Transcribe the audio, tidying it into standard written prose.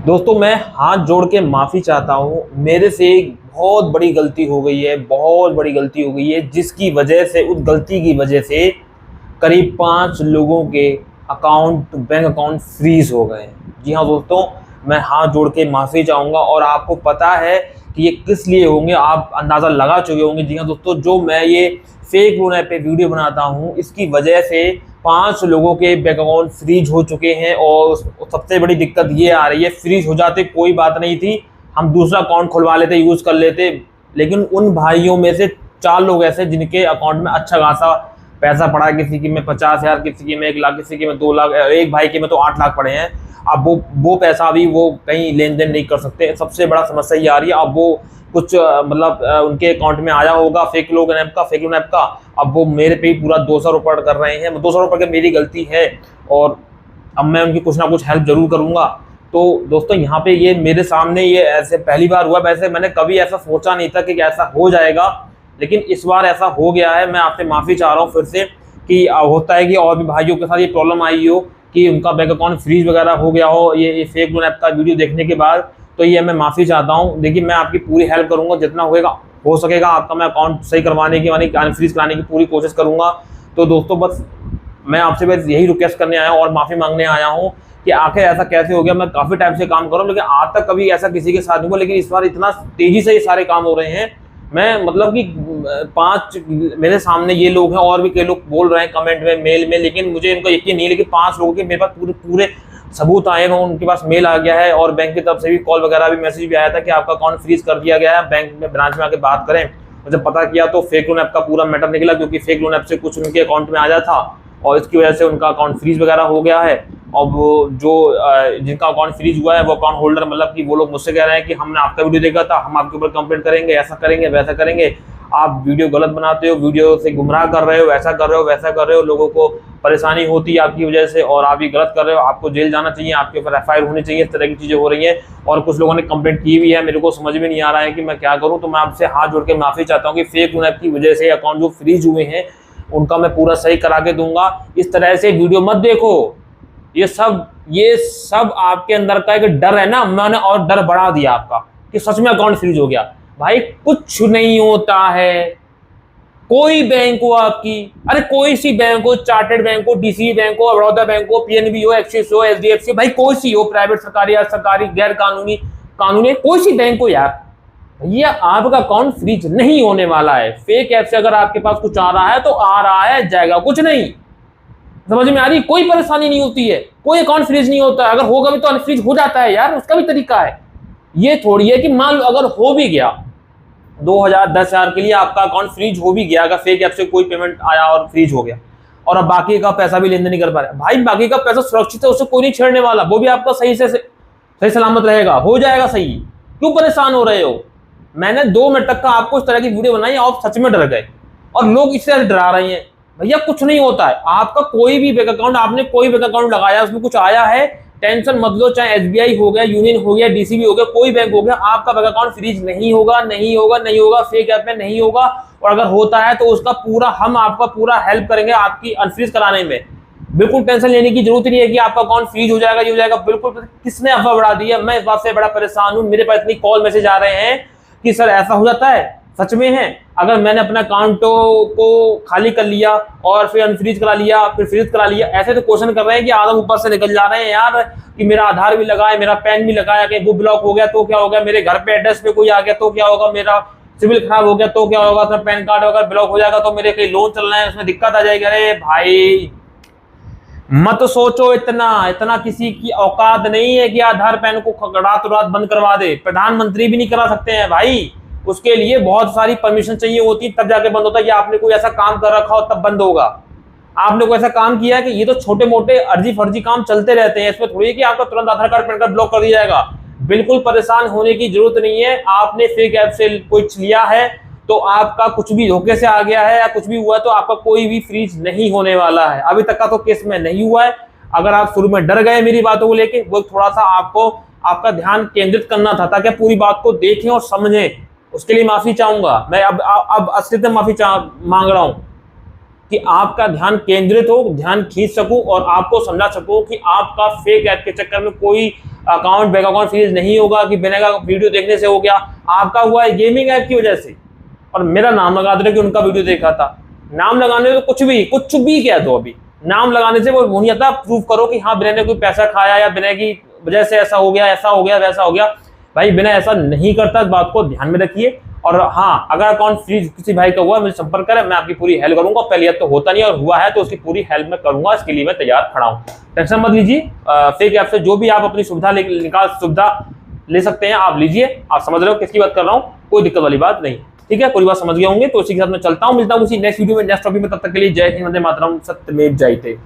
दोस्तों मैं हाथ जोड़ के माफ़ी चाहता हूँ। मेरे से एक बहुत बड़ी गलती हो गई है, बहुत बड़ी गलती हो गई है, जिसकी वजह से उस गलती की वजह से करीब 5 लोगों के बैंक अकाउंट फ्रीज़ हो गए हैं। जी हाँ दोस्तों, मैं हाथ जोड़ के माफ़ी चाहूँगा और आपको पता है कि ये किस लिए होंगे, आप अंदाज़ा लगा चुके होंगे। जी हाँ दोस्तों, जो मैं ये फेक लोन ऐप पे वीडियो बनाता हूँ, इसकी वजह से 5 लोगों के बैंक अकाउंट फ्रीज हो चुके हैं। और सबसे बड़ी दिक्कत ये आ रही है, फ्रीज हो जाते कोई बात नहीं थी, हम दूसरा अकाउंट खुलवा लेते, यूज़ कर लेते। लेकिन उन भाइयों में से 4 लोग ऐसे जिनके अकाउंट में अच्छा खासा पैसा पड़ा, किसी की में 50,000, किसी की में 1 लाख, किसी की में 2 लाख, एक भाई के में तो 8 लाख पड़े हैं। अब वो पैसा भी वो कहीं लेन देन नहीं कर सकते। सबसे बड़ा समस्या ये आ रही है, अब वो कुछ उनके अकाउंट में आया होगा फेक लोन ऐप का। अब वो मेरे पे ही पूरा 200 रुपये कर रहे हैं। 200 रुपये की मेरी गलती है और अब मैं उनकी कुछ ना कुछ हेल्प जरूर करूंगा। तो दोस्तों यहाँ पे ये मेरे सामने ये ऐसे पहली बार हुआ। वैसे मैंने कभी ऐसा सोचा नहीं था कि ऐसा हो जाएगा, लेकिन इस बार ऐसा हो गया है। मैं आपसे माफ़ी चाह रहा हूँ फिर से कि होता है कि और भी भाइयों के साथ ये प्रॉब्लम आई हो कि उनका बैंक अकाउंट फ्रीज वगैरह हो गया हो ये फेक लोन ऐप का वीडियो देखने के बाद। तो ये मैं माफ़ी चाहता हूँ। देखिए, मैं आपकी पूरी हेल्प करूँगा, जितना हो सकेगा आपका मैं अकाउंट सही करवाने की, अनफ्रीज कराने की पूरी कोशिश करूँगा। तो दोस्तों बस मैं आपसे बस यही रिक्वेस्ट करने आया हूँ और माफ़ी मांगने आया हूँ कि आखिर ऐसा कैसे हो गया। मैं काफ़ी टाइम से काम कर रहा हूँ, लेकिन आज तक कभी ऐसा किसी के साथ नहीं हुआ। लेकिन इस बार इतना तेज़ी से ये सारे काम हो रहे हैं। मैं मतलब कि 5 मेरे सामने ये लोग हैं, और भी कई लोग बोल रहे हैं कमेंट में, मेल में, लेकिन मुझे इनका यकीन नहीं है। लेकिन 5 लोगों के मेरे पास पूरे सबूत आए हैं, उनके पास मेल आ गया है और बैंक की तरफ से भी कॉल वगैरह भी मैसेज भी आया था कि आपका अकाउंट फ्रीज कर दिया गया है, बैंक में ब्रांच में आके बात करें। और जब पता किया तो फेक लोन ऐप का पूरा मैटर निकला, क्योंकि फेक लोन ऐप से कुछ उनके अकाउंट में आया था और इसकी वजह से उनका अकाउंट फ्रीज वगैरह हो गया है। अब जो जिनका अकाउंट फ्रीज हुआ है वो अकाउंट होल्डर, मतलब कि वो लोग मुझसे कह रहे हैं कि हमने आपका वीडियो देखा था, हम आपके ऊपर कंप्लेंट करेंगे, ऐसा करेंगे, वैसा करेंगे, आप वीडियो गलत बनाते हो, वीडियो से गुमराह कर रहे हो, ऐसा कर रहे हो, वैसा कर रहे हो, लोगों को परेशानी होती है आपकी वजह से और आप ये गलत कर रहे हो, आपको जेल जाना चाहिए, आपके ऊपर FIR होनी चाहिए। इस तरह की चीज़ें हो रही हैं और कुछ लोगों ने कंप्लेंट की भी है। मेरे को समझ में नहीं आ रहा है कि मैं क्या करूँ। तो मैं आपसे हाथ जोड़ के माफ़ी चाहता हूँ कि फेक लोन ऐप की वजह से अकाउंट जो फ्रीज हुए हैं उनका मैं पूरा सही करा के दूंगा। इस तरह से वीडियो मत देखो। ये सब आपके अंदर का एक डर है ना, मैंने और डर बढ़ा दिया आपका कि सच में अकाउंट फ्रीज हो गया। भाई कुछ नहीं होता है। कोई बैंक हो आपकी, अरे कोई सी बैंक हो, चार्टेड बैंक हो, DCB बैंक हो, बड़ौदा बैंक हो, PNB हो, एक्सिस हो, HDFC, भाई कोई सी हो, प्राइवेट, सरकारी या सरकारी, गैर कानूनी, कानूनी, कोई सी बैंक हो यार, भैया आपका अकाउंट फ्रीज नहीं होने वाला है। फेक ऐप से अगर आपके पास कुछ आ रहा है तो आ रहा है, जाएगा, कुछ नहीं। समझ में आ रही? कोई परेशानी नहीं होती है, कोई अकाउंट फ्रीज नहीं होता है। अगर होगा भी तो अनफ्रीज हो जाता है यार, उसका भी तरीका है। ये थोड़ी है कि मान लो अगर हो भी गया 2000 10,000 के लिए आपका अकाउंट फ्रीज हो भी गया, अगर फेक ऐप से कोई पेमेंट आया और फ्रीज हो गया और अब बाकी का पैसा भी लेन देन नहीं कर पा रहे, भाई बाकी का पैसा सुरक्षित है, उससे कोई नहीं छेड़ने वाला, वो भी आपका सही सलामत रहेगा, हो जाएगा सही। क्यों परेशान हो रहे हो? मैंने 2 मिनट तक का आपको इस तरह की वीडियो बनाई, आप सच में डर गए और लोग इससे डरा रहे हैं। भैया कुछ नहीं होता है। आपका कोई भी बैंक अकाउंट, आपने कोई बैंक अकाउंट लगाया, उसमें कुछ आया है, टेंशन मत लो। चाहे SBI हो गया, यूनियन हो गया, DCB हो गया, कोई बैंक हो गया, आपका बैंक अकाउंट फ्रीज नहीं होगा, नहीं होगा, नहीं होगा, फेक ऐप में नहीं होगा। और अगर होता है तो उसका पूरा हम आपका पूरा हेल्प करेंगे आपकी अनफ्रीज कराने में। बिल्कुल टेंशन लेने की जरूरत नहीं है कि आपका अकाउंट फ्रीज हो जाएगा, ये हो जाएगा। बिल्कुल, किसने अफवाह बढ़ा दी है? मैं इस बात से बड़ा परेशान हूँ। मेरे पास इतनी कॉल मैसेज आ रहे हैं कि सर ऐसा हो जाता है, सच में है। अगर मैंने अपना अकाउंट को खाली कर लिया और फिर अनफ्रीज करा लिया, फिर फ्रीज करा लिया, ऐसे तो क्वेश्चन कर रहे हैं कि आदम ऊपर से निकल जा रहे हैं यार, कि मेरा आधार भी लगा है, मेरा पैन भी लगाया, कि वो ब्लॉक हो गया तो क्या होगा, मेरे घर पे एड्रेस पे कोई आ गया तो क्या होगा, मेरा सिविल खराब हो गया तो क्या होगा, तो पैन कार्ड अगर ब्लॉक हो जाएगा तो मेरे कहीं लोन चलना है, उसमें दिक्कत आ जाएगी। अरे भाई मत सोचो, इतना किसी की औकात नहीं है कि आधार पैन को रात बंद करवा दे। प्रधानमंत्री भी नहीं करा सकते हैं भाई, उसके लिए बहुत सारी परमिशन चाहिए होती है, तब जाके बंद होता है। कि आपने कोई ऐसा काम कर रखा हो तब बंद होगा। आपने कोई ऐसा काम किया है कि ये तो छोटे मोटे अर्जी फर्जी काम चलते रहते हैं, इसमें थोड़ी है कि आपका तुरंत आधार कार्ड पैन कार्ड ब्लॉक कर दिया जाएगा। बिल्कुल परेशान होने की जरूरत नहीं है। आपने फेक ऐप से कुछ लिया है तो आपका कुछ भी धोखे से आ गया है या कुछ भी हुआ है तो आपका कोई भी फ्रीज नहीं होने वाला है। अभी तक का तो केस में नहीं हुआ है। अगर आप शुरू में डर गए मेरी बातों को लेके, वो थोड़ा सा आपको आपका ध्यान केंद्रित करना था ताकि पूरी बात को देखें और समझें। उसके लिए माफी चाहूंगा मैं। अब असलियत में माफी मांग रहा हूं कि आपका ध्यान केंद्रित हो, ध्यान खींच सकूं और आपको समझा सकूं कि आपका फेक ऐप के चक्कर में कोई अकाउंट बैंक अकाउंट फ्रीज नहीं होगा कि बिना का वीडियो देखने से हो गया, आपका हुआ है गेमिंग ऐप की वजह से। और मेरा नाम लगा दे रहे कि उनका वीडियो देखा था। नाम लगाने से तो कुछ भी कह दो, अभी नाम लगाने से वो नहीं आता। प्रूफ करो कि हाँ बिना ने कोई पैसा खाया या बिना की वजह से ऐसा हो गया वैसा हो गया। भाई बिना ऐसा नहीं करता, इस बात को ध्यान में रखिए। और हाँ, अगर अकाउंट फ्रीज किसी भाई का हुआ मुझे संपर्क करें, मैं आपकी पूरी हेल्प करूंगा। पहले तो होता नहीं और हुआ है तो उसकी पूरी हेल्प मैं करूंगा, इसके लिए मैं तैयार खड़ा हूं। टेंशन मत लीजिए। फेक ऐप से जो भी आप अपनी सुविधा ले सकते हैं आप लीजिए। आप समझ रहे हो किसकी बात कर रहा हूँ, कोई दिक्कत वाली बात नहीं। ठीक है, पूरी बात समझ गए होंगे। तो इसी के साथ मैं चलता हूँ, मिलता हूँ उसी नेक्स्ट वीडियो में, नेक्स्ट टॉपिक में। तब तक के लिए जय हिंद, वंदे मातरम, सत्यमेव जयते।